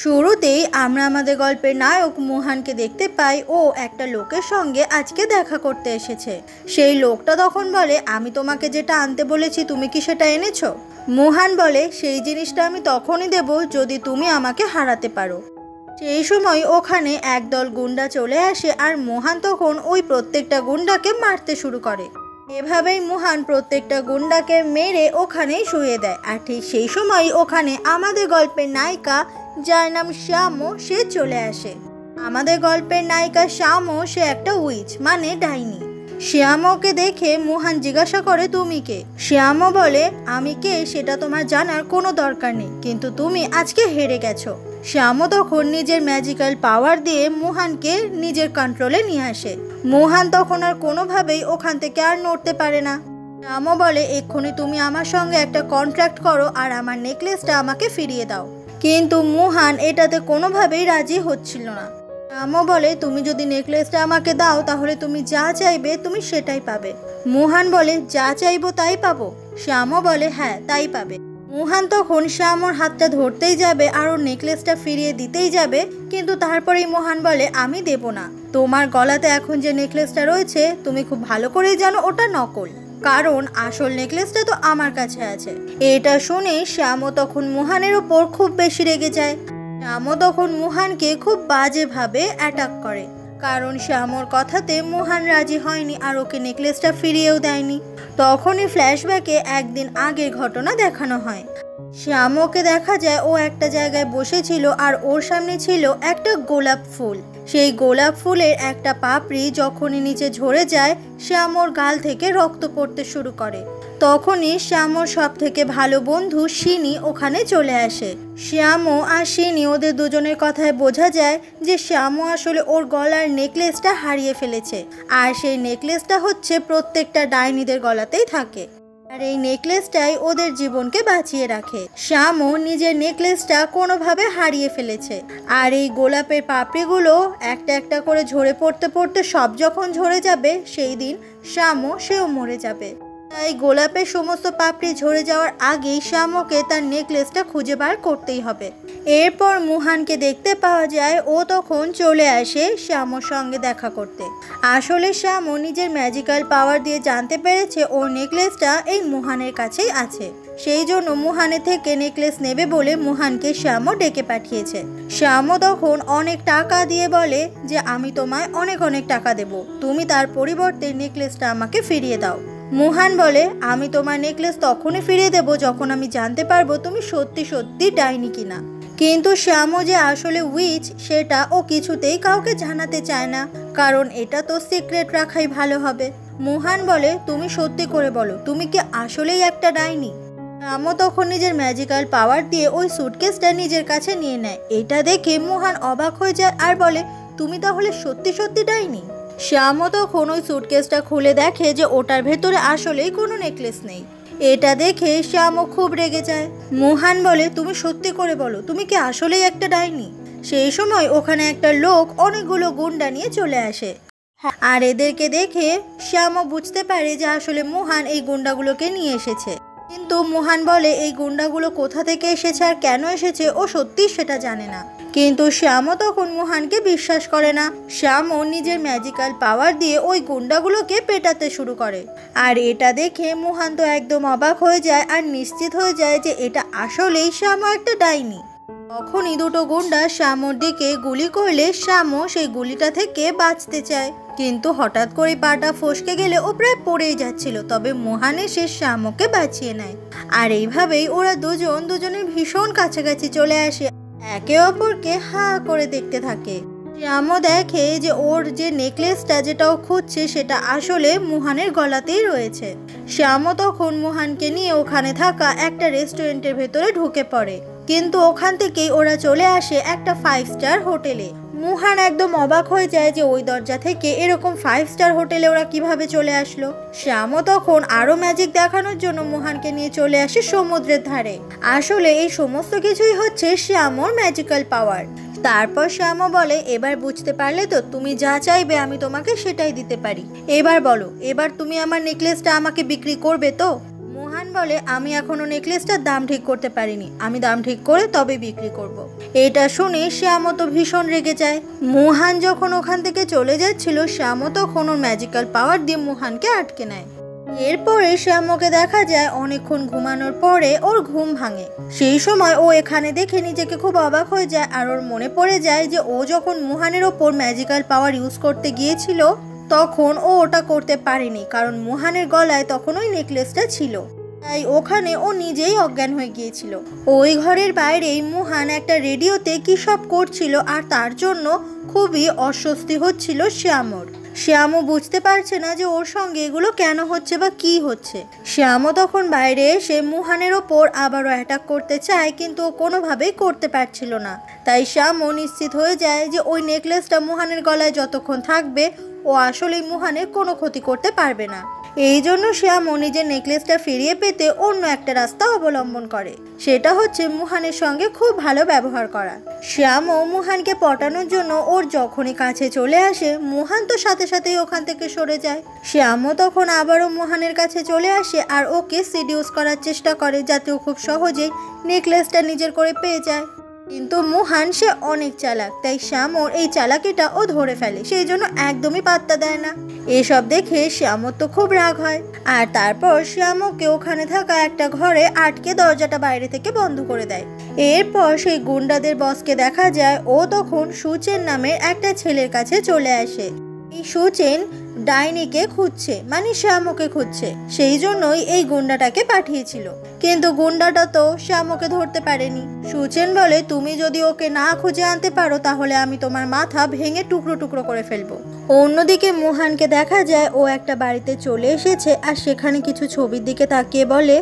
শুরুতেই আমরা আমাদের গল্পের নায়ক মুহানকে দেখতে পাই। ও একটা লোকের সঙ্গে আজকে দেখা করতে এসেছে। সেই লোকটা তখন বলে, আমি তোমাকে যেটা আনতে বলেছি তুমি কি সেটা এনেছো? মুহান বলে, সেই জিনিসটা আমি তখনই দেব যদি তুমি আমাকে হারাতে পারো। সেই সময় ওখানে একদল গুন্ডা চলে আসে আর মুহান তখন ওই প্রত্যেকটা গুন্ডাকে মারতে শুরু করে। এভাবেই মুহান প্রত্যেকটা গুন্ডাকে মেরে ওখানেই শুয়ে দেয়। আর ঠিক সেই সময় ওখানে আমাদের গল্পের নায়িকা, যার নাম শ্যামো, সে চলে আসে। আমাদের গল্পের নায়িকা শ্যামো সে একটা উইচ মানে ডাইনি। শ্যামোকে দেখে মুহান জিজ্ঞাসা করে, তুমি কে? শ্যামো বলে, আমি কে সেটা তোমার জানার কোনো দরকার নেই, কিন্তু তুমি আজকে হেরে গেছো। শ্যামো তখন নিজের ম্যাজিক্যাল পাওয়ার দিয়ে মুহানকে নিজের কন্ট্রোলে নিয়ে আসে। মুহান তখন আর কোনোভাবেই ওখান থেকে আর নড়তে পারে না। শ্যামো বলে, এক্ষুনি তুমি আমার সঙ্গে একটা কন্ট্রাক্ট করো আর আমার নেকলেসটা আমাকে ফিরিয়ে দাও। কিন্তু মুহান এটাতে কোনোভাবেই রাজি হচ্ছিল না। শ্যামো বলে, তুমি যদি নেকলেসটা আমাকে দাও তাহলে তুমি যা চাইবে তুমি সেটাই পাবে। মুহান বলে, যা চাইবো তাই পাবো? শ্যামো বলে, হ্যাঁ তাই পাবে। মুহান তখন শ্যামোর হাতটা ধরতেই যাবে আর ওর নেকলেসটা ফিরিয়ে দিতেই যাবে, কিন্তু তারপরেই মুহান বলে, আমি দেব না। তোমার গলাতে এখন যে নেকলেসটা রয়েছে তুমি খুব ভালো করেই জানো ওটা নকল, কারণ আসল নেকলেসটা তো আমার কাছে আছে। এটা শুনে শ্যামো তখন মুহানের ওপর খুব বেশি রেগে যায়। শ্যামো তখন মুহানকে খুব বাজেভাবে অ্যাটাক করে, কারণ শ্যামোর কথাতে মুহান রাজি হয়নি আর ওকে নেকলেসটা ফিরিয়েও দেয়নি। তখনই ফ্ল্যাশব্যাকে একদিন আগের ঘটনা দেখানো হয়। শ্যামোকে দেখা যায় ও একটা জায়গায় বসেছিল আর ওর সামনে ছিল একটা গোলাপ ফুল। সেই গোলাপ ফুলের একটা পাপড়ি যখনই নিচে ঝরে যায়, শ্যামোর গাল থেকে রক্ত পড়তে শুরু করে। তখনই শ্যামোর সব থেকে ভালো বন্ধু শিনি ওখানে চলে আসে। শ্যামো আর শিনি ওদের দুজনের কথায় বোঝা যায় যে শ্যামো আসলে ওর গলার নেকলেসটা হারিয়ে ফেলেছে, আর সেই নেকলেসটা হচ্ছে প্রত্যেকটা ডাইনিদের গলাতেই থাকে, আর এই নেকলেসটাই ওদের জীবনকে বাঁচিয়ে রাখে। শ্যামো নিজের নেকলেসটা কোনোভাবে হারিয়ে ফেলেছে, আর এই গোলাপের পাপড়িগুলো একটা একটা করে ঝরে পড়তে পড়তে সব যখন ঝরে যাবে সেই দিন শ্যামো সেও মরে যাবে। তাই গোলাপের সমস্ত পাপড়ি ঝরে যাওয়ার আগেই শ্যামোকে তার নেকলেসটা খুঁজে বার করতেই হবে। এরপর মুহানকে দেখতে পাওয়া যায়, ও তখন চলে আসে শ্যামোর সঙ্গে দেখা করতে। আসলে শ্যামো নিজের ম্যাজিক্যাল পাওয়ার দিয়ে জানতে পেরেছে ওর নেকলেসটা এই মুহানের কাছেই আছে, সেই জন্য মুহানের থেকে নেকলেস নেবে বলে মুহানকে শ্যামো ডেকে পাঠিয়েছে। শ্যামো তখন অনেক টাকা দিয়ে বলে যে আমি তোমায় অনেক অনেক টাকা দেব, তুমি তার পরিবর্তে নেকলেসটা আমাকে ফিরিয়ে দাও। মুহান বলে, আমি তোমার নেকলেস তখনই ফিরিয়ে দেব যখন আমি জানতে পারবো তুমি সত্যি সত্যি ডাইনি কিনা। কিন্তু শ্যামো যে আসলে উইচ সেটা ও কিছুতেই কাউকে জানাতে চায় না, কারণ এটা তো সিক্রেট রাখাই ভালো হবে। মুহান বলে, তুমি সত্যি করে বলো তুমি কি আসলেই একটা ডাইনি? শ্যামো তখন নিজের ম্যাজিক্যাল পাওয়ার দিয়ে ওই সুটকেসটা নিজের কাছে নিয়ে নেয়। এটা দেখে মুহান অবাক হয়ে যায় আর বলে, তুমি তাহলে সত্যি সত্যি ডাইনি? শ্যামো তখন ওই সুটকেসটা খুলে দেখে যে ওটার ভেতরে আসলেই কোনো নেকলেস নেই। এটা দেখে শ্যামো খুব রেগে যায়। মুহান বলে, তুমি সত্যি করে বলো তুমি কি আসলেই একটা ডাইনি? সেই সময় ওখানে একটা লোক অনেকগুলো গুন্ডা নিয়ে চলে আসে, আর এদেরকে দেখে শ্যামো বুঝতে পারে যে আসলে মুহান এই গুন্ডাগুলোকে নিয়ে এসেছে। কিন্তু মুহান বলে, এই গুন্ডাগুলো কোথা থেকে এসেছে আর কেন এসেছে ও সত্যি সেটা জানে না। কিন্তু শ্যামো তখন মুহানকে বিশ্বাস করে না। শ্যামো নিজের ম্যাজিক্যাল পাওয়ার দিয়ে ওই গুন্ডাগুলোকে পেটাতে শুরু করে, আর এটা দেখে মুহান তো একদম অবাক হয়ে যায় আর নিশ্চিত হয়ে যায় যে এটা আসলেই শ্যামো একটা ডাইনি। তখনই দুটো গুন্ডা শ্যামোর দিকে গুলি করলে শ্যামো সেই গুলিটা থেকে বাঁচতে চায়, কিন্তু হঠাৎ করে পাটা ফসকে গেলে ও প্রায় পড়েই যাচ্ছিল। তবে মুহান এসে শ্যামোকে বাঁচিয়ে নেয়, আর এইভাবেই ওরা দুজনের ভীষণ কাছাকাছি চলে আসে, একে অপরকে হা করে দেখতে থাকে। শ্যামো দেখে যে ওর যে নেকলেসটা যেটা ও খুঁজছে সেটা আসলে মুহানের গলাতেই রয়েছে। শ্যামো তখন মুহানকে নিয়ে ওখানে থাকা একটা রেস্টুরেন্টের ভেতরে ঢুকে পড়ে, কিন্তু ওখান থেকেই ওরা চলে আসে একটা 5 স্টার হোটেলে। মুহান একদম অবাক হয়ে যায় যে ওই দরজা থেকে এরকম 5 স্টার হোটেলে ওরা কিভাবে চলে আসলো। শ্যামো তখন আরো ম্যাজিক দেখানোর জন্য মুহানকে নিয়ে চলে আসে সমুদ্রের ধারে। আসলে এই সমস্ত কিছুই হচ্ছে শ্যামোর ম্যাজিক্যাল পাওয়ার। তারপর শ্যামো বলে, এবার বুঝতে পারলে তো, তুমি যা চাইবে আমি তোমাকে সেটাই দিতে পারি। এবার বলো, এবার তুমি আমার নেকলেসটা আমাকে বিক্রি করবে তো? মোহন বলে আমি এখনো নেকলেসটার দাম ঠিক করতে পারিনি, আমি দাম ঠিক করে তবে বিক্রি করব। এটা শুনে শ্যামও তো ভীষণ রেগে যায়। মোহন যখন ওখান থেকে চলে যাচ্ছিল শ্যামও তখন ওর ম্যাজিক্যাল পাওয়ার দিয়ে মোহনকে আটকে নেয়। এরপরে শ্যামকে দেখা যায় অনেকক্ষণ ঘুমানোর পরে ওর ঘুম ভাঙে। সেই সময় ও এখানে দেখে নিজেকে খুব অবাক হয়ে যায় আর ওর মনে পড়ে যায় যে ও যখন মোহনের ওপর ম্যাজিক্যাল পাওয়ার ইউজ করতে গিয়েছিল তখন ও ওটা করতে পারেনি, কারণ মোহনের গলায় তখন ওই নেকলেসটা ছিল। তাই ওখানে ও নিজেই অজ্ঞান হয়ে গিয়েছিল। ওই ঘরের বাইরেই মোহন একটা রেডিওতে কি সব করছিল আর তার জন্য খুবই অস্বস্তি হচ্ছিল শ্যামর। শ্যামও বুঝতে পারছে না যে ওর সঙ্গে এগুলো কেন হচ্ছে বা কি হচ্ছে। শ্যামও তখন বাইরে এসে মোহনের ওপর আবারও অ্যাটাক করতে চায়, কিন্তু ও কোনোভাবেই করতে পারছিল না। তাই শ্যামও নিশ্চিত হয়ে যায় যে ওই নেকলেসটা মোহনের গলায় যতক্ষণ থাকবে ও আসলেই মোহনের কোনো ক্ষতি করতে পারবে না। এই জন্য শ্যামও নিজের নেকলেসটা ফিরিয়ে পেতে অন্য একটা রাস্তা অবলম্বন করে, সেটা হচ্ছে মোহনের সঙ্গে খুব ভালো ব্যবহার করা। শ্যামও মোহনকে পটানোর জন্য ওর যখনই কাছে চলে আসে মোহন তো সাথে সাথেই ওখান থেকে সরে যায়। শ্যামও তখন আবারও মোহনের কাছে চলে আসে আর ওকে সিডিউস করার চেষ্টা করে যাতে ও খুব সহজেই নেকলেসটা নিজের করে পেয়ে যায়। কিন্তু মোহন সে অনেক চালাক, তাই শ্যামর এই চালাকিটা ও ধরে ফেলে, সেই জন্য একদমই পাত্তা দেয় না। এসব দেখে শ্যামর তো খুব রাগ হয় আর তারপর শ্যামকে ওখানে থাকা একটা ঘরে আটকে দরজাটা বাইরে থেকে বন্ধ করে দেয়। এরপর সেই গুন্ডাদের বসকে দেখা যায় ও তখন সুচেন নামের একটা ছেলের কাছে চলে আসে। এই সুচেন ডাইনিকে খুঁজছে, মানে শ্যামকে খুঁজছে, সেই জন্যই এই গুন্ডাটাকে পাঠিয়েছিল। কিন্তু গুন্ডাটা তো শ্যামকে ধরতে পারেনি। সুচেন বলে তুমি যদি ওকে না খুঁজে আনতে পারো তাহলে আমি তোমার মাথা ভেঙে টুকরো টুকরো করে ফেলবো। অন্যদিকে মোহনকে দেখা যায় ও একটা বাড়িতে চলে এসেছে আর সেখানে কিছু ছবির দিকে তাকিয়ে বলে,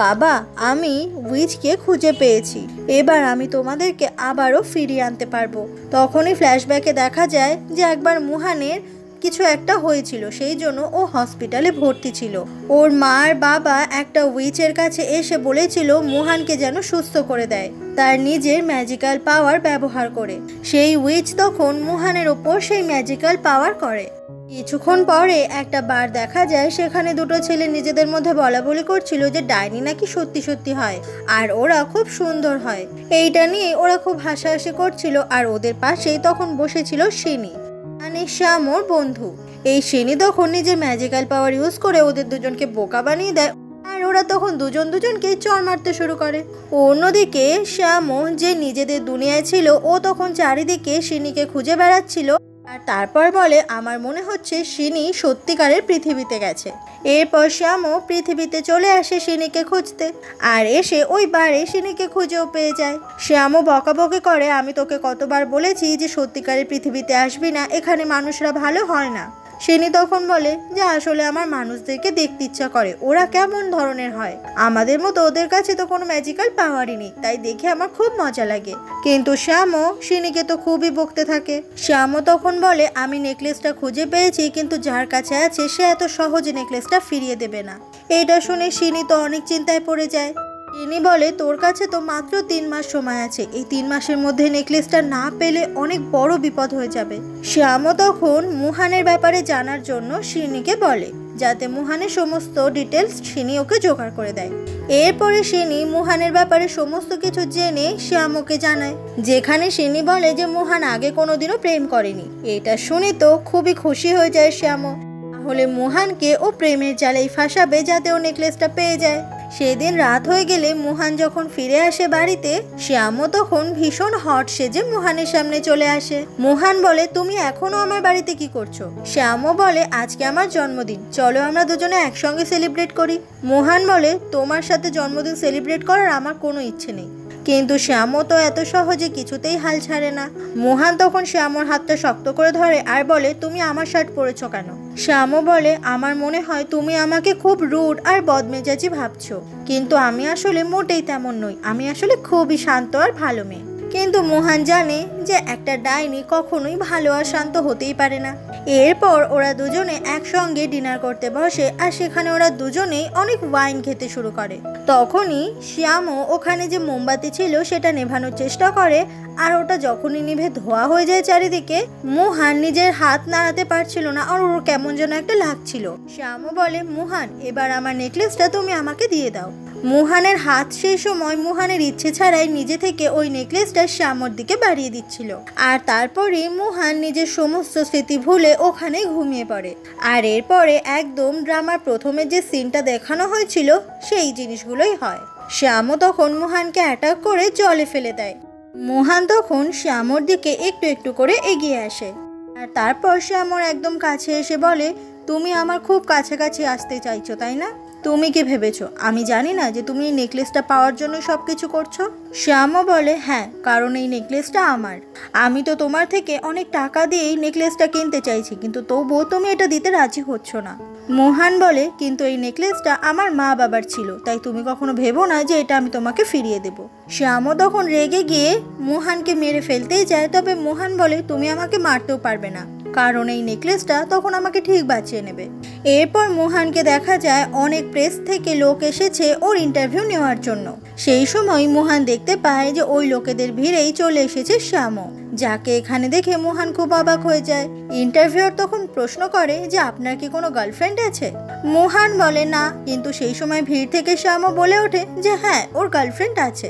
বাবা আমি উইচকে খুঁজে পেয়েছি, এবার আমি তোমাদেরকে আবারও ফিরিয়ে আনতে পারবো। তখনই ফ্ল্যাশব্যাকে দেখা যায় যে একবার মোহনের কিছু একটা হয়েছিল, সেই জন্য ও হসপিটালে ভর্তি ছিল। ওর মার বাবা একটা উইচের কাছে এসে বলেছিল মোহনকে যেন সুস্থ করে দেয় তার নিজের ম্যাজিক্যাল পাওয়ার ব্যবহার করে। সেই উইচ তখন মোহনের ওপর সেই ম্যাজিক্যাল পাওয়ার করে। কিছুক্ষণ পরে একটা বার দেখা যায় সেখানে দুটো ছেলে নিজেদের মধ্যে বলা বলি করছিল যে ডাইনি নাকি সত্যি সত্যি হয় আর ওরা খুব সুন্দর হয়। এইটা নিয়ে ওরা খুব হাসাহাসি করছিল আর ওদের পাশেই তখন বসেছিল শিনি, মানে শ্যামর বন্ধু। এই শিনি তখন নিজের ম্যাজিক্যাল পাওয়ার ইউজ করে ওদের দুজনকে বোকা বানিয়ে দেয় আর ওরা তখন দুজনকে চড় মারতে শুরু করে। অন্যদিকে শ্যামও যে নিজেদের দুনিয়ায় ছিল ও তখন চারিদিকে শিনিকে খুঁজে বেড়াচ্ছিল আর তারপর বলে আমার মনে হচ্ছে শিনি সত্যিকারের পৃথিবীতে গেছে। এরপর শ্যামও পৃথিবীতে চলে আসে শিনিকে খুঁজতে আর এসে ওই বারে শিনিকে খুঁজেও পেয়ে যায়। শ্যামও বকাবকি করে আমি তোকে কতবার বলেছি যে সত্যিকারের পৃথিবীতে আসবি না, এখানে মানুষরা ভালো হয় না। শিনি তখন বলে যে আসলে আমার মানুষদেরকে দেখতে ইচ্ছা করে ওরা কেমন ধরনের হয়, আমাদের মতো ওদের কাছে তো কোনো ম্যাজিক্যাল পাওয়ারই নেই, তাই দেখে আমার খুব মজা লাগে। কিন্তু শ্যামও শিনিকে তো খুবই বকতে থাকে। শ্যামও তখন বলে আমি নেকলেসটা খুঁজে পেয়েছি, কিন্তু যার কাছে আছে সে এত সহজে নেকলেসটা ফিরিয়ে দেবে না। এটা শুনে শিনি তো অনেক চিন্তায় পড়ে যায়। শিনি বলে তোর কাছে তো মাত্র 3 মাস সময় আছে, এই 3 মাসের মধ্যে নেকলেসটা না পেলে অনেক বড় বিপদ হয়ে যাবে। শ্যামও তখন মোহনের ব্যাপারে জানার জন্য শিনিকে বলে যাতে মোহনের সমস্ত ডিটেলস শিনি ওকে জোগাড় করে দেয়। এরপরে শিনি মোহনের ব্যাপারে সমস্ত কিছু জেনে শ্যামকে জানায়, যেখানে শিনি বলে যে মোহন আগে কোনোদিনও প্রেম করেনি। এটা শুনে তো খুবই খুশি হয়ে যায় শ্যামও, তাহলে মোহনকে ও প্রেমের জালেই ফাঁসাবে যাতে ও নেকলেসটা পেয়ে যায়। সেদিন রাত হয়ে গেলে মোহন যখন ফিরে আসে বাড়িতে শ্যামও তখন ভীষণ হট সেজে মোহনের সামনে চলে আসে। মোহন বলে তুমি এখনো আমার বাড়িতে কি করছো? শ্যামও বলে আজকে আমার জন্মদিন, চলো আমরা দুজনে একসঙ্গে সেলিব্রেট করি। মোহন বলে তোমার সাথে জন্মদিন সেলিব্রেট করার আমার কোনো ইচ্ছে নেই। কিন্তু শ্যামও তো এত সহজে কিছুতেই হাল ছাড়ে না। মোহন তখন শ্যামর হাতটা শক্ত করে ধরে আর বলে তুমি আমার শার্ট পরেছো কেন? শ্যামও বলে আমার মনে হয় তুমি আমাকে খুব রুড আর বদমেজাজি ভাবছো, কিন্তু আমি আসলে মোটেই তেমন নই, আমি আসলে খুবই শান্ত আর ভালো মেয়ে। কিন্তু মোহন জানে যে একটা ডাইনি কখনোই ভালো আর শান্ত হতেই পারে না। এরপর ওরা দুজনে একসঙ্গে ডিনার করতে বসে আর সেখানে ওরা দুজনেই অনেক ওয়াইন খেতে শুরু করে। তখনই শ্যামও ওখানে যে মোমবাতি ছিল সেটা নেভানোর চেষ্টা করে, আর ওটা যখনই নিভে ধোয়া হয়ে যায় চারিদিকে, মোহন নিজের হাত নাড়াতে পারছিল না আর ওর কেমন যেন একটা লাগছিল। শ্যামও বলে, মোহন এবার আমার নেকলেসটা তুমি আমাকে দিয়ে দাও। মোহনের হাত সেই সময় মোহনের ইচ্ছে ছাড়াই নিজে থেকে ওই নেকলেসটা শ্যামর দিকে বাড়িয়ে দিচ্ছিল। আর তারপরেই মোহন নিজের সমস্ত স্মৃতি ভুলে ওখানে ঘুমিয়ে পড়ে। আর এরপরে একদম ড্রামার প্রথমে যে সিনটা দেখানো হয়েছিল সেই জিনিসগুলোই হয়। শ্যামও তখন মোহনকে অ্যাটাক করে জলে ফেলে দেয়। মোহন তখন শ্যামর দিকে একটু একটু করে এগিয়ে আসে, আর তারপর শ্যামর একদম কাছে এসে বলে, তুমি আমার খুব কাছাকাছি আসতে চাইছো তাই না? তুমি কি ভেবেছো আমি জানি না যে তুমি এই নেকলেসটা পাওয়ার জন্য সব কিছু করছো? শ্যামও বলে, হ্যাঁ, কারণ এই নেকলেসটা আমার। আমি তো তোমার থেকে অনেক টাকা দিয়ে এই নেকলেসটা কিনতে চাইছি, কিন্তু তবুও তুমি এটা দিতে রাজি হচ্ছ না। মোহন বলে, কিন্তু এই নেকলেসটা আমার মা বাবার ছিল, তাই তুমি কখনো ভেবো না যে এটা আমি তোমাকে ফিরিয়ে দেব। শ্যামও তখন রেগে গিয়ে মোহনকে মেরে ফেলতেই যায়, তবে মোহন বলে, তুমি আমাকে মারতেও পারবে না, কারণ এই নেকলেসটা তখন আমাকে ঠিক বাঁচিয়ে নেবে। এরপর মোহনকে দেখা যায় অনেক প্রেস থেকে লোক এসেছে ওর ইন্টারভিউ নেওয়ার জন্য। সেই সময় মোহন দেখতে পায় যে ওই লোকেদের ভিড়েই চলে এসেছে শ্যামও, যাকে এখানে দেখে মোহন খুব অবাক হয়ে যায়। ইন্টারভিউয়ার তখন প্রশ্ন করে যে আপনার কি কোনো গার্লফ্রেন্ড আছে? মোহন বলে না, কিন্তু সেই সময় ভিড় থেকে শ্যামও বলে ওঠে যে হ্যাঁ, ওর গার্লফ্রেন্ড আছে,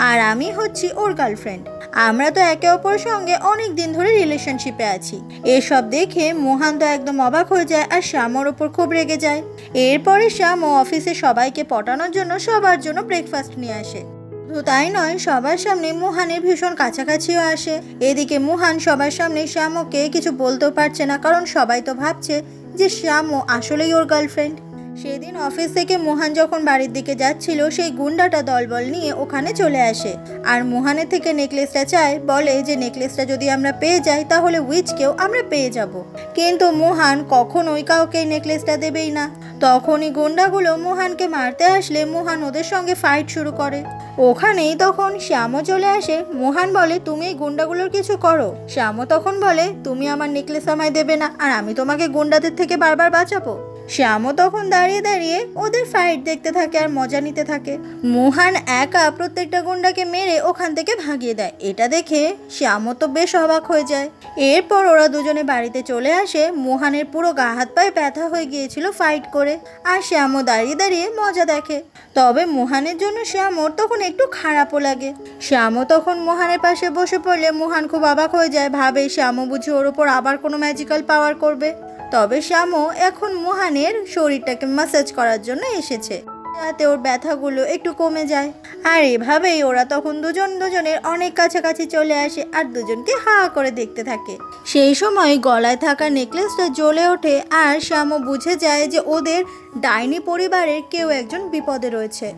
আর আমি হচ্ছি ওর গার্লফ্রেন্ড। আমরা তো একে অপরের সঙ্গে অনেক দিন ধরে রিলেশনশিপে আছি। এসব দেখে মোহন তো একদম অবাক হয়ে যায় আর শ্যামর ওপর খুব রেগে যায়। এরপরে শ্যামও অফিসে সবাইকে পটানোর জন্য সবার জন্য ব্রেকফাস্ট নিয়ে আসে। শুধু তাই নয়, সবার সামনে মোহনের ভীষণ কাছাকাছিও আসে। এদিকে মোহন সবার সামনে শ্যামকে কিছু বলতেও পারছে না, কারণ সবাই তো ভাবছে যে শ্যামও আসলেই ওর গার্লফ্রেন্ড। সেদিন অফিস থেকে মোহন যখন বাড়ির দিকে যাচ্ছিল, সেই গুন্ডাটা দলবল নিয়ে ওখানে চলে আসে আর মোহনের থেকে নেকলেসটা চায়, বলে যে নেকলেসটা যদি আমরা পেয়ে যাই তাহলে উইচকেও আমরা পেয়ে যাব। কিন্তু মোহন কখনোই কাউকে নেকলেসটা দেবেই না। তখনই গুন্ডাগুলো মোহনকে মারতে আসলে মোহন ওদের সঙ্গে ফাইট শুরু করে। ওখানেই তখন শ্যামও চলে আসে। মোহন বলে, তুমি এই গুন্ডাগুলোর কিছু করো। শ্যামও তখন বলে, তুমি আমার নেকলেস আমায় দেবে না, আর আমি তোমাকে গুন্ডাদের থেকে বারবার বাঁচাবো। শ্যামও তখন দাঁড়িয়ে দাঁড়িয়ে ওদের ফাইট দেখতে থাকে আর মজা নিতে থাকে। মোহন একা প্রত্যেকটা গুন্ডাকে মেরে ওখান থেকে ভাগিয়ে দেয়। এটা দেখে শ্যামও তো বেশ অবাক হয়ে যায়। এরপর ওরা দুজনে বাড়িতে চলে আসে। মোহনের পুরো গা হাত পায়ে ব্যথা হয়ে গিয়েছিল ফাইট করে, আর শ্যামও দাঁড়িয়ে দাঁড়িয়ে মজা দেখে। তবে মোহনের জন্য শ্যামর তখন একটু খারাপও লাগে। শ্যামও তখন মোহনের পাশে বসে পড়লে মোহন খুব অবাক হয়ে যায়, ভাবে শ্যামও বুঝি ওর ওপর আবার কোনো ম্যাজিক্যাল পাওয়ার করবে। তবে শ্যামও এখন মোহনের শরীরটাকে ম্যাসাজ করার জন্য এসেছে, যাতে ওর ব্যথাগুলো একটু কমে যায়। আর এভাবেই ওরা তখন দুজনের অনেক কাছাকাছি চলে আসে আর দুজনকে হা করে দেখতে থাকে। সেই সময় গলায় থাকা নেকলেসটা জ্বলে ওঠে আর শ্যামও বুঝে যায় যে ওদের ডাইনি পরিবারের কেউ একজন বিপদে রয়েছে।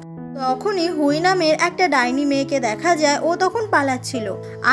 তখনই হুই নামের একটা ডাইনি মেয়েকে দেখা যায়, ও তখন পালাচ্ছিল।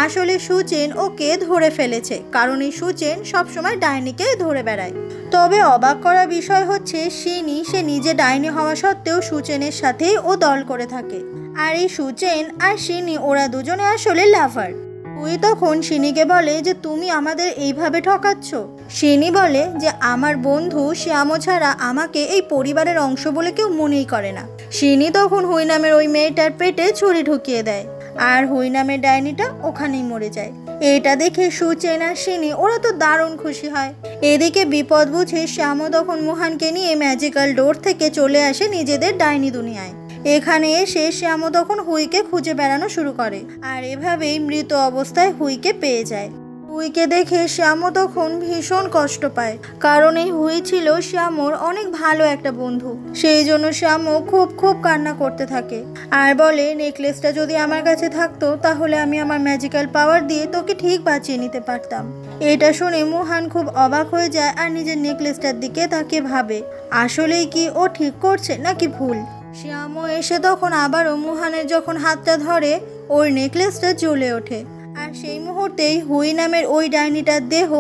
আসলে সুচেন ওকে ধরে ফেলেছে, কারণ এই সুচেন সবসময় ডাইনিকে ধরে বেড়ায়। তবে অবাক করা বিষয় হচ্ছে শিনি, সে নিজে ডাইনি হওয়া সত্ত্বেও সুচেনের সাথেই ও দল করে থাকে। আর এই সুচেন আর শিনি ওরা দুজনে আসলে লাভার। তুই তখন শিনিকে বলে যে তুমি আমাদের এইভাবে ঠকাচ্ছ। শিনি বলে যে আমার বন্ধু শ্যামও ছাড়া আমাকে এই পরিবারের অংশ বলে কেউ মনেই করে না। শিনি তখন হুই নামের ওই মেয়েটার পেটে ছুরি ঢুকিয়ে দেয়, আর হুই নামের ডাইনিটা ওখানেই মরে যায়। এটা দেখে সুচেন আর শিনি ওরা তো দারুণ খুশি হয়। এদিকে বিপদ বুঝে শ্যামও তখন মোহনকে নিয়ে ম্যাজিক্যাল ডোর থেকে চলে আসে নিজেদের ডাইনি দুনিয়ায়। এখানে এসে শ্যামও তখন হুইকে খুঁজে বেড়ানো শুরু করে, আর এভাবেই মৃত অবস্থায় হুইকে পেয়ে যায়। হুইকে দেখে শ্যামও তখন ভীষণ কষ্ট পায়, কারণ এই হুই ছিল শ্যামর অনেক ভালো একটা বন্ধু। সেই জন্য শ্যামও খুব কান্না করতে থাকে আর বলে, নেকলেসটা যদি আমার কাছে থাকতো তাহলে আমি আমার ম্যাজিক্যাল পাওয়ার দিয়ে তোকে ঠিক বাঁচিয়ে নিতে পারতাম। এটা শুনে মোহন খুব অবাক হয়ে যায় আর নিজের নেকলেসটার দিকে তাকে ভাবে, আসলেই কি ও ঠিক করছে নাকি ভুল। শ্যামও এসে তখন আবারও মোহনের যখন হাতটা ধরে, ওর নেকলেসটা জ্বলে ওঠে, আর সেই মুহূর্তেই হুই নামের ওই ডাইনিটার দেহ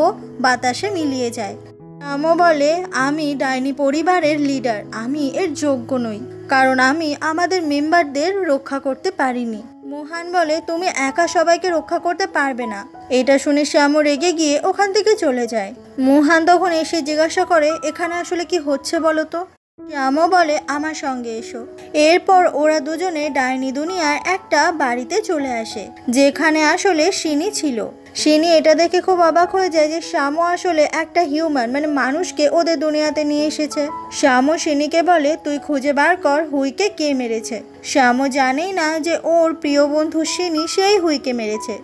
বাতাসে মিলিয়ে যায়। শ্যামও বলে, আমি ডাইনি পরিবারের লিডার, আমি এর যোগ্য নই, কারণ আমি আমাদের মেম্বারদের রক্ষা করতে পারিনি। মোহান বলে তুমি একা সবাইকে রক্ষা করতে পারবে না। এটা শুনে শ্যামও রেগে গিয়ে ওখান থেকে চলে যায়। মোহান তখন এসে জিজ্ঞাসা করে এখানে আসলে কি হচ্ছে বলো তো। শ্যামও বলে আমার সঙ্গে এসো। এরপর ওরা দুজনে ডাইনি দুনিয়ার একটা বাড়িতে চলে আসে, যেখানে আসলে শিনি ছিল। শিনি এটা দেখে খুব অবাক হয়ে যায় যে শ্যামও আসলে একটা হিউম্যান, মানে মানুষকে ওদের দুনিয়াতে নিয়ে এসেছে। শ্যামও শিনিকে বলে তুই খুঁজে বার কর হুইকে কে মেরেছে। শ্যামও জানেই না যে ওর প্রিয় বন্ধু শিনি সেই হুইকে মেরেছে।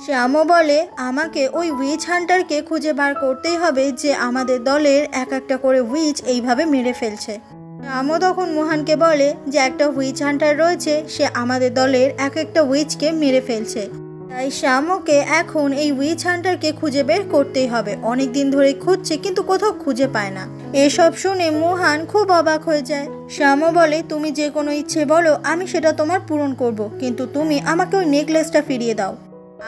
শ্যামও বলে আমাকে ওই উইচ হান্টারকে খুঁজে বার করতেই হবে যে আমাদের দলের এক একটা করে উইচ এইভাবে মেরে ফেলছে। শ্যামও তখন মোহানকে বলে যে একটা উইচ হান্টার রয়েছে, সে আমাদের দলের এক একটা উইচকে মেরে ফেলছে। তাই শ্যামকে এখন এই উইচ হান্টারকে খুঁজে বের করতেই হবে। অনেক দিন ধরে খুঁজছে কিন্তু কোথাও খুঁজে পায় না। এসব শুনে মোহান খুব অবাক হয়ে যায়। শ্যামও বলে তুমি যে কোনো ইচ্ছে বলো, আমি সেটা তোমার পূরণ করব, কিন্তু তুমি আমাকে ওই নেকলেসটা ফিরিয়ে দাও।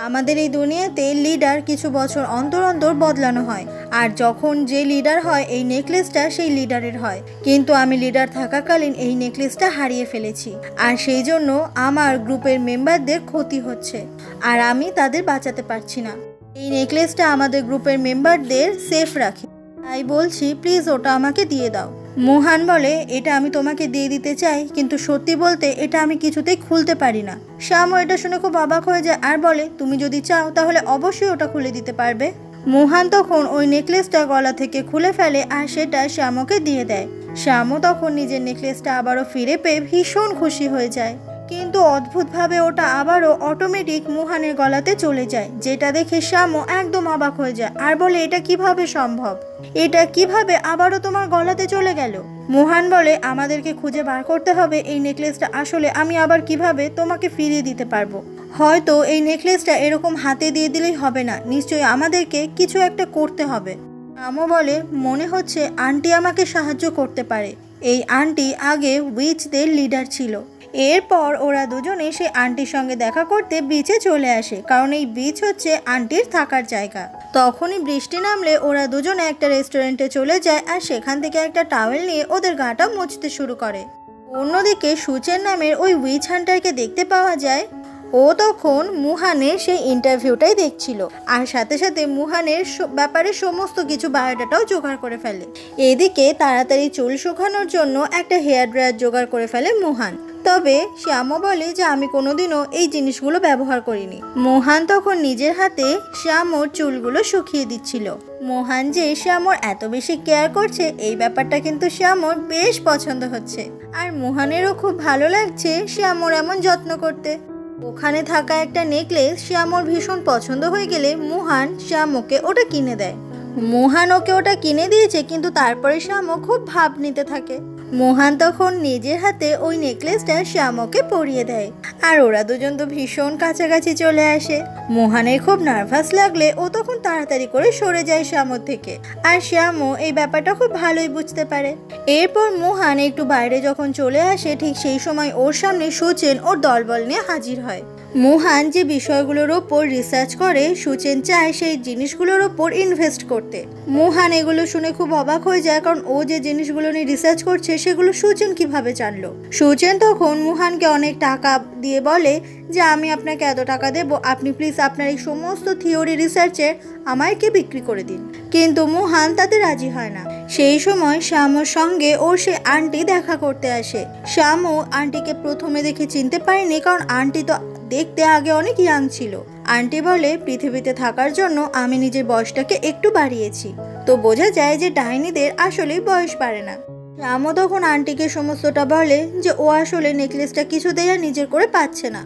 আমাদের এই দুনিয়াতে লিডার কিছু বছর অন্তর অন্তর বদলানো হয়, আর যখন যে লিডার হয় এই নেকলেসটা সেই লিডারের হয়। কিন্তু আমি লিডার থাকাকালীন এই নেকলেসটা হারিয়ে ফেলেছি, আর সেই জন্য আমার গ্রুপের মেম্বারদের ক্ষতি হচ্ছে, আর আমি তাদের বাঁচাতে পারছি না। এই নেকলেসটা আমাদের গ্রুপের মেম্বারদের সেফ রাখে, তাই বলছি প্লিজ ওটা আমাকে দিয়ে দাও। মোহান বলে এটা আমি তোমাকে দিয়ে দিতে চাই, কিন্তু সত্যি বলতে এটা আমি কিছুতেই খুলতে পারি না। শ্যামও এটা শুনে খুব অবাক হয়ে যায় আর বলে তুমি যদি চাও তাহলে অবশ্যই ওটা খুলে দিতে পারবে। মোহান তখন ওই নেকলেসটা গলা থেকে খুলে ফেলে আর সেটা শ্যামকে দিয়ে দেয়। শ্যামও তখন নিজের নেকলেসটা আবারও ফিরে পেয়ে ভীষণ খুশি হয়ে যায়, কিন্তু অদ্ভুতভাবে ওটা আবারও অটোমেটিক মোহানের গলাতে চলে যায়, যেটা দেখে শ্যামও একদম অবাক হয়ে যায় আর বলে এটা কিভাবে সম্ভব, এটা কিভাবে আবারও তোমার গলাতে চলে গেল। মোহান বলে আমাদেরকে খুঁজে বার করতে হবে এই নেকলেসটা আসলে আমি আবার কিভাবে তোমাকে ফিরিয়ে দিতে পারবো। হয়তো এই নেকলেসটা এরকম হাতে দিয়ে দিলেই হবে না, নিশ্চয়ই আমাদেরকে কিছু একটা করতে হবে। শ্যামও বলে মনে হচ্ছে আন্টি আমাকে সাহায্য করতে পারে। এই আন্টি আগে উইচদের লিডার ছিল। এরপর ওরা দুজনে সেই আন্টির সঙ্গে দেখা করতে বিচে চলে আসে, কারণ এই বিচ হচ্ছে আন্টির থাকার জায়গা। তখনই বৃষ্টি নামলে ওরা দুজনে একটা রেস্টুরেন্টে চলে যায় আর সেখান থেকে একটা টাওয়েল নিয়ে ওদের গাটা মুছতে শুরু করে। অন্যদিকে সুচেন নামের ওই উইচ হান্টারকে দেখতে পাওয়া যায়। ও তখন মুহানের সেই ইন্টারভিউটাই দেখছিল আর সাথে সাথে মুহানের ব্যাপারে সমস্ত কিছু বায়োডাটাও জোগাড় করে ফেলে। এদিকে তাড়াতাড়ি চুল শুকানোর জন্য একটা হেয়ার ড্রায়ার জোগাড় করে ফেলে মুহান। তবে শ্যামও বলে যে আমি কোনোদিনও এই জিনিসগুলো ব্যবহার করিনি। মোহান তখন নিজের হাতে শ্যামর চুলগুলো শুকিয়ে দিচ্ছিল। মোহান যে শ্যামর এত বেশি কেয়ার করছে এই ব্যাপারটা কিন্তু শ্যামর বেশ পছন্দ হচ্ছে, আর মোহানেরও খুব ভালো লাগছে শ্যামর এমন যত্ন করতে। ওখানে থাকা একটা নেকলেস শ্যামর ভীষণ পছন্দ হয়ে গেলে মোহান শ্যামকে ওটা কিনে দেয়। মোহান ওকে ওটা কিনে দিয়েছে, কিন্তু তারপরে শ্যামও খুব ভাব নিতে থাকে। মোহান তখন নিজের হাতে ওই নেকলেসটা শ্যামকে পরিয়ে দেয়, আর ওরা দুজন তো ভীষণ কাছাকাছি চলে আসে। মোহানের খুব নার্ভাস লাগলে ও তখন তাড়াতাড়ি করে সরে যায় শ্যামর থেকে, আর শ্যামও এই ব্যাপারটা খুব ভালোই বুঝতে পারে। এরপর মোহান একটু বাইরে যখন চলে আসে ঠিক সেই সময় ওর সামনে সুচেন ওর দলবল নিয়ে হাজির হয়। মোহান যে বিষয়গুলোর ওপর রিসার্চ করে সুচেন চায় সেই জিনিসগুলোর ওপর ইনভেস্ট করতে। মোহান এগুলো শুনে খুব অবাক হয়ে যায়, কারণ ও যে জিনিসগুলো নিয়ে রিসার্চ করছে সেগুলো সুচেন কিভাবে জানলো। সুচেন তখন মোহানকে অনেক টাকা দিয়ে বলে যে আমি আপনাকে এত টাকা দেব, আপনি প্লিজ আপনার এই সমস্ত থিওরি রিসার্চের আমাকে বিক্রি করে দিন। কিন্তু মোহান তাতে রাজি হয় না। সেই সময় শ্যামর সঙ্গে ওর সে আন্টি দেখা করতে আসে। শ্যামও আন্টিকে প্রথমে দেখে চিনতে পারেনি, কারণ আন্টি তো দেখতে আগে অনেক ইয়াং ছিল। আন্টি বলে পৃথিবীতে থাকার জন্য আমি নিজের বয়সটাকে একটু বাড়িয়েছি। তো বোঝা যায় যে ডাইনিদের আসলেই বয়স বাড়ে না। শ্যামও তখন আন্টিকে সমস্তটা বলে যে ও আসলে নেকলেসটা কিছুতেই আর নিজের করে পাচ্ছে না।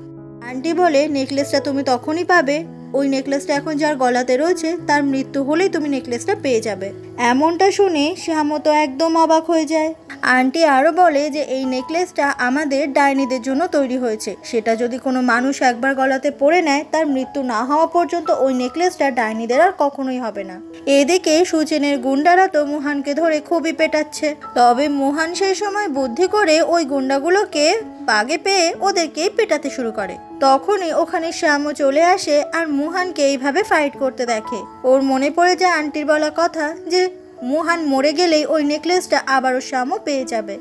আন্টি বলে নেকলেসটা তুমি তখনই পাবে, ওই নেকলেসটা এখন যার গলাতে রয়েছে তার মৃত্যু হলেই তুমি নেকলেসটা পেয়ে যাবে। এমনটা শুনে শ্যামও তো একদম অবাক হয়ে যায়। আন্টি আরও বলে যে এই নেকলেসটা আমাদের ডাইনিদের জন্য তৈরি হয়েছে, সেটা যদি কোনো মানুষ একবার গলাতে পরে নেয় তার মৃত্যু না হওয়া পর্যন্ত ওই নেকলেসটা ডাইনিদের আর কখনোই হবে না। এদিকে সুচেনের গুন্ডারা তো মোহানকে ধরে খুবই পেটাচ্ছে। তবে মোহান সেই সময় বুদ্ধি করে ওই গুন্ডাগুলোকে বাগে পেয়ে ওদেরকেই পেটাতে শুরু করে। তখনই ওখানে শ্যামও চলে আসে আর মোহানকে এইভাবে ফাইট করতে দেখে। ওর মনে পড়ে যায় আন্টির বলা কথা যে মোহান মরে গেলেই ওই নেকলেসটা আবারও শ্যামও পেয়ে যাবে।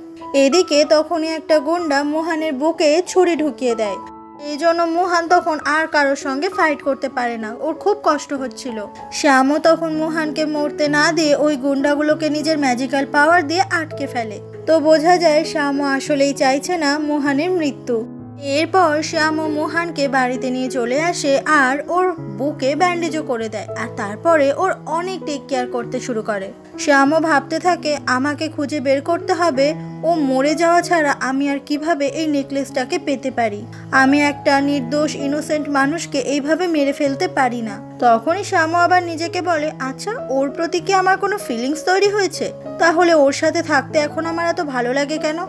এদিকে তখনই একটা গুন্ডা মোহানের বুকে ছুরি ঢুকিয়ে দেয়। এই জন্য মুহান তখন আর কারোর সঙ্গে ফাইট করতে পারে না, ওর খুব কষ্ট হচ্ছিল। শ্যামও তখন মুহানকে মরতে না দিয়ে ওই গুন্ডাগুলোকে নিজের ম্যাজিক্যাল পাওয়ার দিয়ে আটকে ফেলে। তো বোঝা যায় শ্যামও আসলেই চাইছে না মুহানের মৃত্যু। এরপর শ্যাম ও মুহানকে বাড়িতে নিয়ে চলে আসে আর ওর বুকে ব্যান্ডেজও করে দেয়, আর তারপরে ওর অনেক টেক কেয়ার করতে শুরু করে। শ্যামও ভাবতে থাকে আমাকে খুঁজে বের করতে হবে, ও মরে যাওয়া ছাড়া আমি আর কিভাবে এই নেকলেসটাকে পেতে পারি। আমি একটা নির্দোষ ইনোসেন্ট মানুষকে এইভাবে মেরে ফেলতে পারি না। তখনই শ্যামও আবার নিজেকে বলে, আচ্ছা ওর প্রতি কি আমার কোনো ফিলিংস তৈরি হয়েছে? তাহলে ওর সাথে থাকতে এখন আমার এত ভালো লাগে কেন?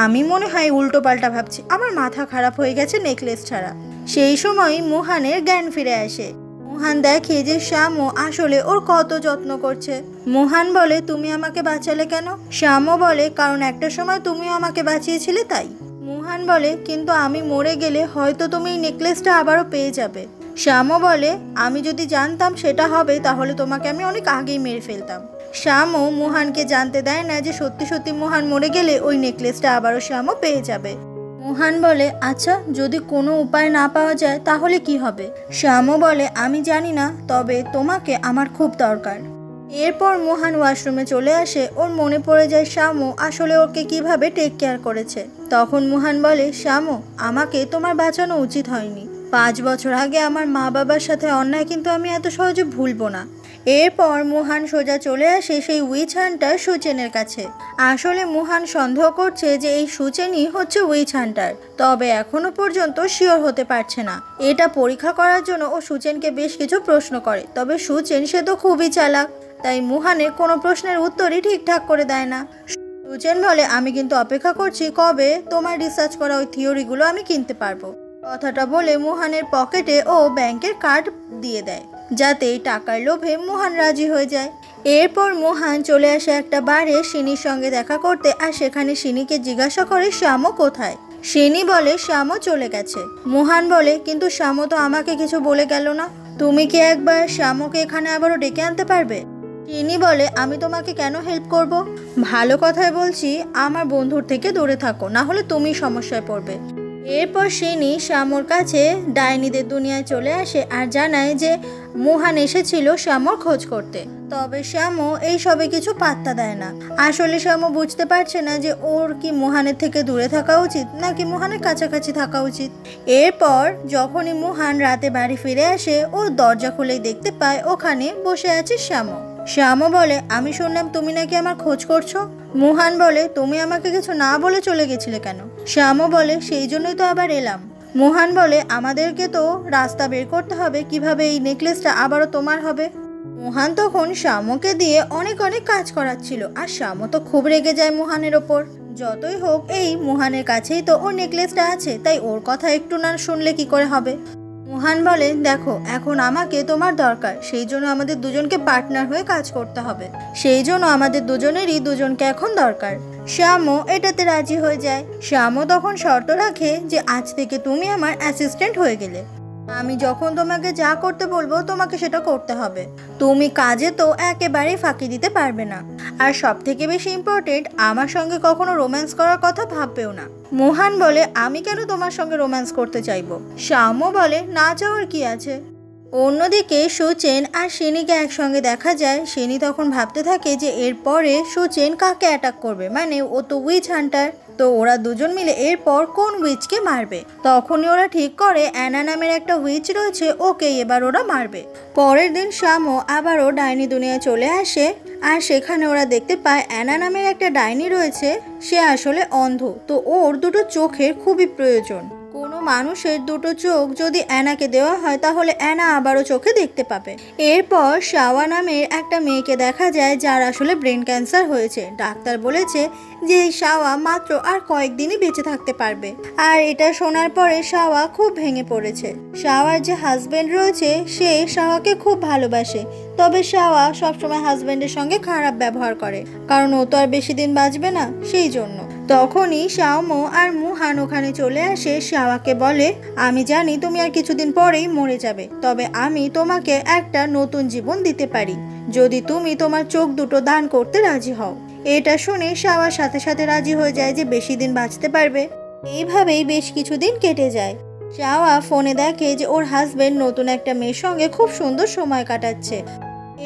আমি মনে হয় উল্টো পাল্টা ভাবছি, আমার মাথা খারাপ হয়ে গেছে নেকলেস ছাড়া। সেই সময় মুহানের জ্ঞান ফিরে আসে। মুহান দেখে যে শ্যামও আসলে ওর কত যত্ন করছে। মুহান বলে, তুমি আমাকে বাঁচালে কেন? শ্যামও বলে, কারণ একটা সময় তুমিও আমাকে বাঁচিয়েছিলে তাই। মুহান বলে, কিন্তু আমি মরে গেলে হয়তো তুমি এই নেকলেসটা আবারও পেয়ে যাবে। শ্যামও বলে, আমি যদি জানতাম সেটা হবে তাহলে তোমাকে আমি অনেক আগেই মেরে ফেলতাম। শ্যামও মুহানকে জানতে দেয় না যে সত্যি সত্যি মুহান মরে গেলে ওই নেকলেসটা আবারও শ্যামও পেয়ে যাবে। মুহান বলে, আচ্ছা যদি কোনো উপায় না পাওয়া যায় তাহলে কি হবে? শ্যামও বলে, আমি জানি না, তবে তোমাকে আমার খুব দরকার। এরপর মুহান ওয়াশরুমে চলে আসে। ওর মনে পড়ে যায় শ্যামও আসলে ওকে কিভাবে টেক কেয়ার করেছে। তখন মুহান বলে, শ্যামও আমাকে তোমার বাঁচানো উচিত হয়নি। 5 বছর আগে আমার মা বাবার সাথে অন্যায় কিন্তু আমি এত সহজে ভুলবো না। এরপর মুহান সোজা চলে আসে সেই উইচ হান্টার সুচেনের কাছে। আসলে মুহান সন্দেহ করছে যে এই সুচেনই হচ্ছে উইচ হান্টার, তবে এখনো পর্যন্ত শিওর হতে পারছে না। এটা পরীক্ষা করার জন্য ও সুচেনকে বেশ কিছু প্রশ্ন করে, তবে সুচেন সে তো খুবই চালাক, তাই মুহানের কোনো প্রশ্নের উত্তরই ঠিকঠাক করে দেয় না। সুচেন বলে, আমি কিন্তু অপেক্ষা করছি কবে তোমার রিসার্চ করা ওই থিওরিগুলো আমি কিনতে পারবো। কথাটা বলে মুহানের পকেটে ও ব্যাংকের কার্ড দিয়ে দেয়, যাতে টাকার লোভে মুহান রাজি হয়ে যায়। এরপর মুহান চলে আসে একটা বারে শিনির সঙ্গে দেখা করতে, আর সেখানে শিনিকে জিজ্ঞাসা করে শ্যামও কোথায়। শিনি বলে শ্যামও চলে গেছে। মুহান বলে, কিন্তু শ্যামও তো আমাকে কিছু বলে গেল না, তুমি কি একবার শ্যামকে এখানে আবারও ডেকে আনতে পারবে? শিনি বলে, আমি তোমাকে কেন হেল্প করব? ভালো কথাই বলছি, আমার বন্ধুর থেকে দূরে থাকো, না হলে তুমি সমস্যায় পড়বে। এরপর শিনি শ্যামর কাছে ডাইনিদের দুনিয়ায় চলে আসে আর জানায় যে মুহান এসেছিল শ্যামর খোঁজ করতে। তবে শ্যামও এই সবে কিছু পাত্তা দেয় না। আসলে শ্যামও বুঝতে পারছে না যে ওর কি মুহানের থেকে দূরে থাকা উচিত নাকি মুহানের কাছাকাছি থাকা উচিত। এরপর যখনই মুহান রাতে বাড়ি ফিরে আসে, ও দরজা খুলেই দেখতে পায় ওখানে বসে আছে শ্যামও। শ্যামও বলে, আমি শুনলাম তুমি নাকি আমার খোঁজ করছো। মুহান বলে, তুমি আমাকে কিছু না বলে চলে গেছিলে কেন? শ্যামও বলে, সেই জন্যই তো আবার এলাম। মুহান বলে, আমাদেরকে তো রাস্তা বের করতে হবে কিভাবে এই নেকলেসটা আবারও তোমার হবে। মুহান তখন শ্যামকে দিয়ে অনেক অনেক কাজ করাচ্ছিল, আর শ্যামও তো খুব রেগে যায় মুহানের ওপর। যতই হোক এই মুহানের কাছেই তো ওর নেকলেসটা আছে, তাই ওর কথা একটু না শুনলে কি করে হবে। মুহান বলে, দেখো এখন আমাকে তোমার দরকার, সেই জন্য আমাদের দুজনকে পার্টনার হয়ে কাজ করতে হবে, সেই জন্য আমাদের দুজনেরই দুজনকে এখন দরকার। শ্যামও এটাতে রাজি হয়ে যায়। শ্যামও তখন শর্ত রাখে যে আজ থেকে তুমি আমার অ্যাসিস্ট্যান্ট হয়ে গেলে, আমি যখন তোমাকে যা করতে বলবো তোমাকে সেটা করতে হবে, তুমি কাজে তো একেবারেই ফাঁকি দিতে পারবে না, আর সব থেকে বেশি ইম্পর্টেন্ট, আমার সঙ্গে কখনো রোম্যান্স করার কথা ভাববেও না। মুহান বলে, আমি কেন তোমার সঙ্গে রোম্যান্স করতে চাইবো? শ্যামও বলে, না চাওয়ার কি আছে। অন্যদিকে সুচেন আর শিনিকে একসঙ্গে দেখা যায়। শিনি তখন ভাবতে থাকে যে এরপরে সুচেন কাকে অ্যাটাক করবে, মানে ও তো উইচ হান্টার, তো ওরা দুজন মিলে এরপর কোন উইচকে মারবে। তখনই ওরা ঠিক করে অ্যানা নামের একটা উইচ রয়েছে, ওকে এবার ওরা মারবে। পরের দিন শ্যামও আবারও ডাইনি দুনিয়ায় চলে আসে, আর সেখানে ওরা দেখতে পায় অ্যানা নামের একটা ডাইনি রয়েছে, সে আসলে অন্ধ, তো ওর দুটো চোখের খুবই প্রয়োজন। কোনো মানুষের দুটো চোখ যদি অ্যানাকে দেওয়া হয় তাহলে অ্যানা আবারও চোখে দেখতে পাবে। এরপর শাওয়া নামের একটা মেয়েকে দেখা যায় যার আসলে ব্রেন ক্যান্সার হয়েছে। ডাক্তার বলেছে যে এই শাওয়া মাত্র আর কয়েকদিনই বেঁচে থাকতে পারবে। আর এটা শোনার পরে শাওয়া খুব ভেঙে পড়েছে। শাওয়ার যে হাজবেন্ড রয়েছে সে শাওয়াকে খুব ভালোবাসে, তবে শাওয়া সবসময় হাজবেন্ডের সঙ্গে খারাপ ব্যবহার করে, কারণ ও তো আর বেশি দিন বাঁচবে না, সেই জন্য। তখনই শাওমো আর মুহান ওখানে চলে আসে। শাওয়াকে বলে, আমি জানি তুমি আর কিছুদিন পরেই মরে যাবে, তবে আমি তোমাকে একটা নতুন জীবন দিতে পারি যদি তুমি তোমার চোখ দুটো দান করতে রাজি হও। এটা শুনে শাওয়া সাথে সাথে রাজি হয়ে যায় যে বেশি দিন বাঁচতে পারবে। এইভাবেই বেশ কিছুদিন কেটে যায়। শাওয়া ফোনে দেখে যে ওর হাজবেন্ড নতুন একটা মেয়ের সঙ্গে খুব সুন্দর সময় কাটাচ্ছে।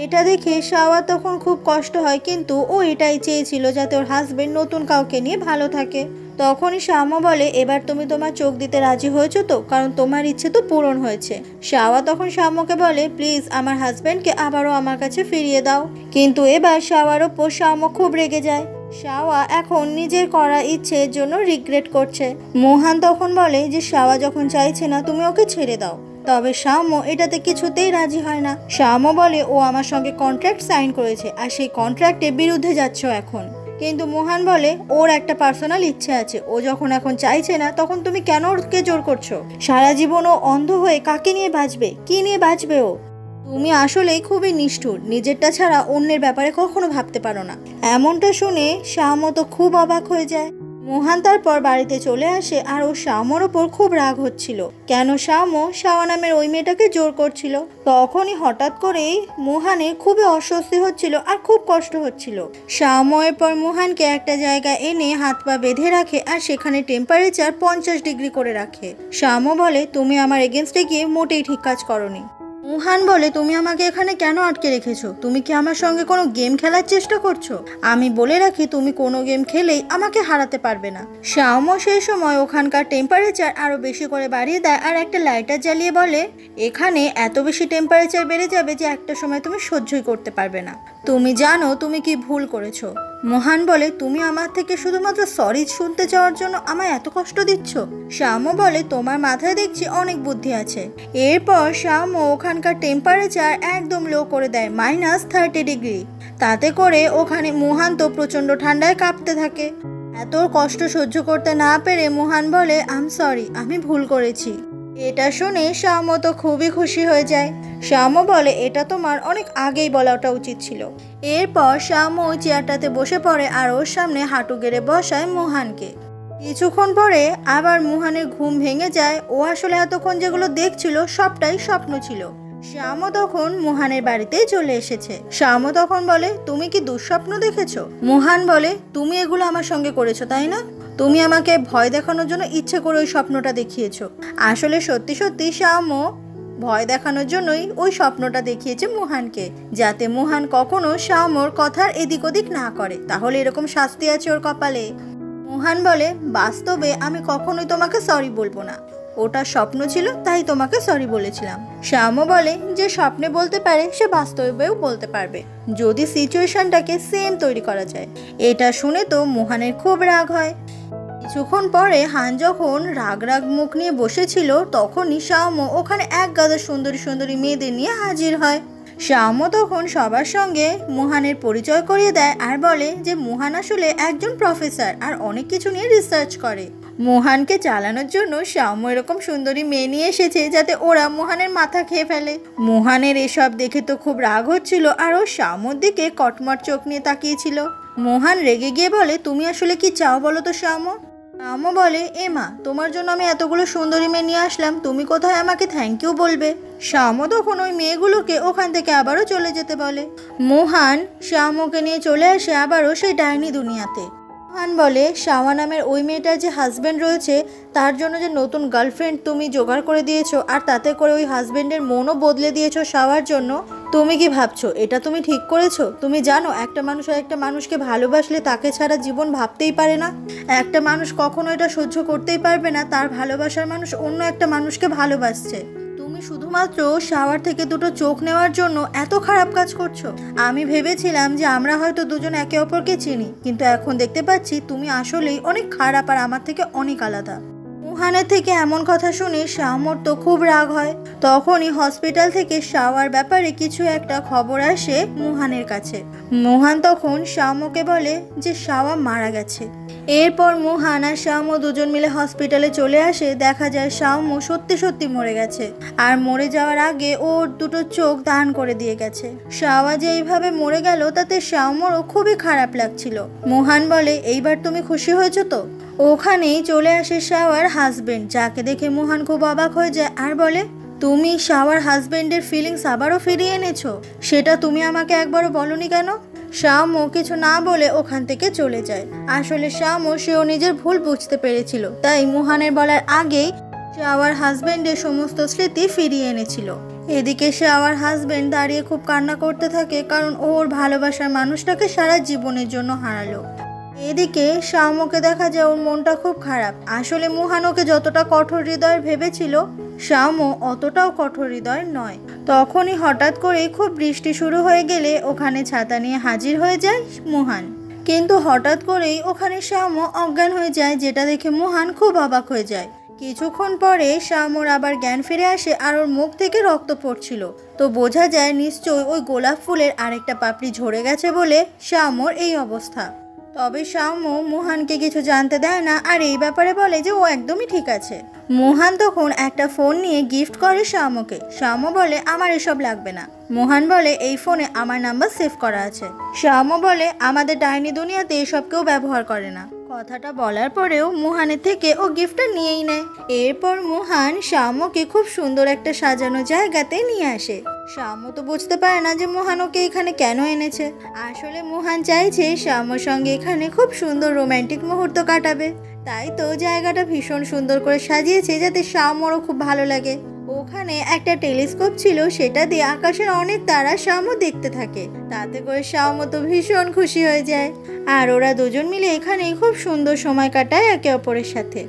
এটা দেখে শাওয়া তখন খুব কষ্ট হয়, কিন্তু ও এটাই চেয়েছিল যাতে ওর হাজবেন্ড নতুন কাউকে নিয়ে ভালো থাকে। তখনই শাওয়া বলে, এবার তুমি তোমার চোখ দিতে রাজি হয়েছো তো, কারণ তোমার ইচ্ছে তো পূরণ হয়েছে। শাওয়া তখন শাওয়াকে বলে, প্লিজ আমার হাজবেন্ডকে আবারও আমার কাছে ফিরিয়ে দাও। কিন্তু এবার শাওয়ার ওপর শাওয়া খুব রেগে যায়। শাওয়া এখন নিজের করা ইচ্ছের জন্য রিগ্রেট করছে। মোহান তখন বলে যে শাওয়া যখন চাইছে না তুমি ওকে ছেড়ে দাও। তবে শাওয়া এটাতে কিছুতেই রাজি হয় না। শাওয়া বলে ও আমার সঙ্গে কন্ট্রাক্ট সাইন করেছে আর সেই কন্ট্রাক্টের বিরুদ্ধে যাচ্ছ এখন। কিন্তু মোহান বলে ওর একটা পার্সোনাল ইচ্ছে আছে, ও যখন এখন চাইছে না তখন তুমি কেন ওকে জোর করছো? সারা জীবন ও অন্ধ হয়ে কাকে নিয়ে বাঁচবে, কি নিয়ে বাঁচবে ও? তুমি আসলেই খুবই নিষ্ঠুর, নিজেরটা ছাড়া অন্যের ব্যাপারে কখনো ভাবতে পারো না। এমনটা শুনে শাওয়া তো খুব অবাক হয়ে যায়। মোহান তারপর বাড়িতে চলে আসে আর ও শাওয়ার ওপর খুব রাগ হচ্ছিল, কেন শাওয়া নামের ওই মেয়েটাকে জোর করছিল। তখনই হঠাৎ করেই মোহানের খুবই অস্বস্তি হচ্ছিল আর খুব কষ্ট হচ্ছিল। শাওয়ার পর মোহানকে একটা জায়গায় এনে হাত পা বেঁধে রাখে আর সেখানে টেম্পারেচার 50 ডিগ্রি করে রাখে। শাওয়া বলে, তুমি আমার এগেনস্টে গিয়ে মোটেই ঠিক কাজ করনি। মোহান বলে, তুমি আমাকে এখানে কেন আটকে রেখেছো? তুমি কি আমার সঙ্গে কোনো গেম খেলার চেষ্টা করছো? আমি বলে রাখি তুমি কোনো গেম খেলেই আমাকে হারাতে পারবে না। শাওয়া সেই সময় ওখানকার টেম্পারেচার আরো বেশি করে বাড়িয়ে দেয় আর একটা লাইটার জ্বালিয়ে বলে, এখানে এত বেশি টেম্পারেচার বেড়ে যাবে যে একটা সময় তুমি সহ্যই করতে পারবে না। তুমি জানো তুমি কি ভুল করেছো। মোহান বলে, তুমি আমার থেকে শুধুমাত্র সরি শুনতে চাওয়ার জন্য আমায় এত কষ্ট দিচ্ছ? শাওয়া বলে, তোমার মাথায় দেখছি অনেক বুদ্ধি আছে। এরপর শাওয়া ওখানকার টেম্পারেচার একদম লো করে দেয় -30 ডিগ্রি। তাতে করে ওখানে মোহান তো প্রচন্ড ঠান্ডায় কাঁপতে থাকে। এত কষ্ট সহ্য করতে না পেরে মোহান বলে, আম সরি, আমি ভুল করেছি। এটা শুনে শাওয়া তো খুবই খুশি হয়ে যায়। শাওয়া বলে, এটা তোমার অনেক আগেই বলাটা উচিত ছিল। এরপর শাওয়া ওই চেয়ারটাতে বসে পড়ে আর ওর সামনে হাঁটু গেড়ে বসায় মোহানকে। কিছুক্ষণ পরে আবার মোহানের ঘুম ভেঙে যায়। ও আসলে এতক্ষণ যেগুলো দেখছিল সবটাই স্বপ্ন ছিল। শাওয়া তখন মোহানের বাড়িতে চলে এসেছে। শাওয়া তখন বলে, তুমি কি দুঃস্বপ্ন দেখেছো? মোহান বলে, তুমি এগুলো আমার সঙ্গে করেছো তাই না? তুমি আমাকে ভয় দেখানোর জন্য ইচ্ছে করে ওই স্বপ্নটা দেখিয়েছো। আসলে সত্যি সত্যি শাওয়া ভয় দেখানোর জন্যই ওই স্বপ্নটা দেখিয়েছে মোহানকে, যাতে মোহান কখনো শাওয়ার কথার এদিক ওদিক না করে, তাহলে এরকম শাস্তি আছে ওর কপালে। মোহান বলে, বাস্তবে আমি কখনোই তোমাকে সরি বলবো না, ওটা স্বপ্ন ছিল তাই তোমাকে সরি বলেছিলাম। শাওয়া বলে, যে স্বপ্নে বলতে পারে সে বাস্তবেও বলতে পারবে, যদি সিচুয়েশনটাকে সেম তৈরি করা যায়। এটা শুনে তো মোহানের খুব রাগ হয়। কিছুক্ষণ পরে হান যখন রাগ রাগ মুখ নিয়ে বসেছিল তখনই শাওয়া ওখানে এক গাদা সুন্দরী সুন্দরী মেয়েদের নিয়ে হাজির হয়। শাওয়া তখন সবার সঙ্গে মোহানের পরিচয় করিয়ে দেয় আর বলে যে মোহান আসলে একজন প্রফেসর আর অনেক কিছু নিয়ে রিসার্চ করে। মোহানকে চালানোর জন্য শাওয়া এরকম সুন্দরী মেয়ে নিয়ে এসেছে যাতে ওরা মোহানের মাথা খেয়ে ফেলে। মোহানের এসব দেখে তো খুব রাগ হচ্ছিল আর ও শাওয়ার দিকে কটমট চোখ নিয়ে তাকিয়েছিল। মোহান রেগে গিয়ে বলে, তুমি আসলে কি চাও বলো তো শাওয়া? শাওয়া বলে, এ মা, তোমার জন্য আমি এতগুলো সুন্দরী মেয়ে নিয়ে আসলাম, তুমি কোথায় আমাকে থ্যাংক ইউ বলবে? শাওয়া তখন ওই মেয়েগুলোকে ওখান থেকে আবারও চলে যেতে বলে। মোহান শাওয়াকে নিয়ে চলে আসে আবারও সেই ডাইনি দুনিয়াতে। মোহান বলে, শাওয়া নামের ওই মেয়েটার যে হাজব্যান্ড রয়েছে তার জন্য যে নতুন গার্লফ্রেন্ড তুমি জোগাড় করে দিয়েছো আর তাতে করে ওই হাজব্যান্ডের মনও বদলে দিয়েছো শাওয়ার জন্য, তুমি কি ভাবছো এটা তুমি ঠিক করেছো? তুমি জানো একটা মানুষ আর একটা মানুষকে ভালোবাসলে তাকে ছাড়া জীবন ভাবতেই পারে না। একটা মানুষ কখনো এটা সহ্য করতেই পারবে না তার ভালোবাসার মানুষ অন্য একটা মানুষকে ভালোবাসছে। তুমি শুধুমাত্র শাওয়ার থেকে দুটো চোখ নেওয়ার জন্য এত খারাপ কাজ করছো। আমি ভেবেছিলাম যে আমরা হয়তো দুজন একে অপরকে চিনি, কিন্তু এখন দেখতে পাচ্ছি তুমি আসলেই অনেক খারাপ আর আমার থেকে অনেক আলাদা। মোহানের থেকে এমন কথা শুনে শাওয়ার তো খুব রাগ হয়। তখনই হসপিটাল থেকে শাওয়ার ব্যাপারে কিছু একটা খবর আসে মোহানের কাছে। মোহান তখন শাওয়াকে বলে যে শাওয়া মারা গেছে। এরপর মোহান আর শাওয়া দুজন মিলে হসপিটালে চলে আসে। দেখা যায় শাওয়া সত্যি সত্যি মরে গেছে আর মরে যাওয়ার আগে ওর দুটো চোখ দান করে দিয়ে গেছে। শাওয়া যে এইভাবে মরে গেল তাতে শাওয়ারও খুবই খারাপ লাগছিল। মোহান বলে, এইবার তুমি খুশি হয়েছো তো? ওখানেই চলে আসে শাওয়ার হাজবেন্ড, যাকে দেখে মোহান খুব অবাক হয়ে যায় আর বলে, তুমি শাওয়ার হাজবেন্ডের ফিলিংস আবারও ফিরিয়ে এনেছো, সেটা তুমি আমাকে একবারও বলনি কেন? শাওয়া কিছু না বলে ওখান থেকে চলে যায়। আসলে শাওয়া সেও নিজের ভুল বুঝতে পেরেছিল, তাই মোহানের বলার আগেই শাওয়ার হাজবেন্ডের সমস্ত স্মৃতি ফিরিয়ে এনেছিল। এদিকে শাওয়ার হাজবেন্ড দাঁড়িয়ে খুব কান্না করতে থাকে, কারণ ওর ভালোবাসার মানুষটাকে সারা জীবনের জন্য হারালো। এদিকে শাওমকে দেখা যায় ওর মনটা খুব খারাপ। আসলে মুহান ওকে যতটা কঠোর হৃদয়ের ভেবেছিল, শাওমও অতটাও কঠোর হৃদয়ের নয়। তখনই হঠাৎ করেই খুব বৃষ্টি শুরু হয়ে গেলে ওখানে ছাতা নিয়ে হাজির হয়ে যায় মুহান। কিন্তু হঠাৎ করেই ওখানে শাওমও অজ্ঞান হয়ে যায়, যেটা দেখে মুহান খুব অবাক হয়ে যায়। কিছুক্ষণ পরে শাওমর আবার জ্ঞান ফিরে আসে আর ওর মুখ থেকে রক্ত পড়ছিল। তো বোঝা যায় নিশ্চয়ই ওই গোলাপ ফুলের আরেকটা পাপড়ি ঝরে গেছে বলে শাওমর এই অবস্থা। তবে শাওমও মুহানকে কিছু জানতে দেয় না, আর এই ব্যাপারে বলে যে ও একদমই ঠিক আছে। মুহান তখন একটা ফোন নিয়ে গিফট করে শাওমকে। শাওমও বলে আমার এসব লাগবে না। মুহান বলে এই ফোনে আমার নাম্বার সেভ করা আছে। শাওমও বলে আমাদের ডাইনি দুনিয়াতে এসব কেউ ব্যবহার করে না। কথাটা বলার পরেও মুহানের থেকে ও গিফটটা নিয়েই নেয়। এরপর মুহান শাওমকে খুব সুন্দর একটা সাজানো জায়গাতে নিয়ে আসে। শাওমও তো বুঝতে পারে না যে মুহান ওকে এখানে কেন এনেছে। আসলে মুহান চাইছে শাওমর সঙ্গে এখানে খুব সুন্দর রোমান্টিক মুহূর্ত কাটাবে, তাই তো জায়গাটা ভীষণ সুন্দর করে সাজিয়েছে যাতে শাওমরও খুব ভালো লাগে। ওখানে একটা টেলিস্কোপ ছিল, সেটা দিয়ে আকাশের অনেক তারা শাওমও দেখতে থাকে। তাতে করে শাওমও তো ভীষণ খুশি হয়ে যায়। আর ওরা দুজন মিলে এখানেই খুব সুন্দর সময় কাটায় একে অপরের সাথে।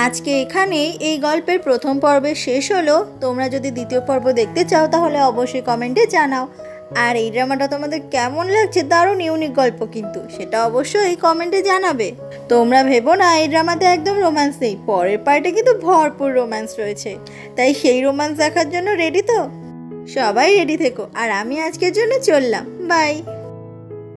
আজকে এখানেই এই গল্পের প্রথম পর্বের শেষ হলো। তোমরা যদি দ্বিতীয় পর্ব দেখতে চাও তাহলে অবশ্যই কমেন্টে জানাও। আর এই ড্রামাটা তোমাদের কেমন লাগছে, দারুণ ইউনিক গল্প কিন্তু, সেটা অবশ্যই কমেন্টে জানাবে। তোমরা ভেবো না এই ড্রামাতে একদম রোম্যান্স নেই, পরের পার্টে কিন্তু ভরপুর রোম্যান্স রয়েছে। তাই সেই রোম্যান্স দেখার জন্য রেডি তো? সবাই রেডি থেকো। আর আমি আজকের জন্য চললাম, বাই।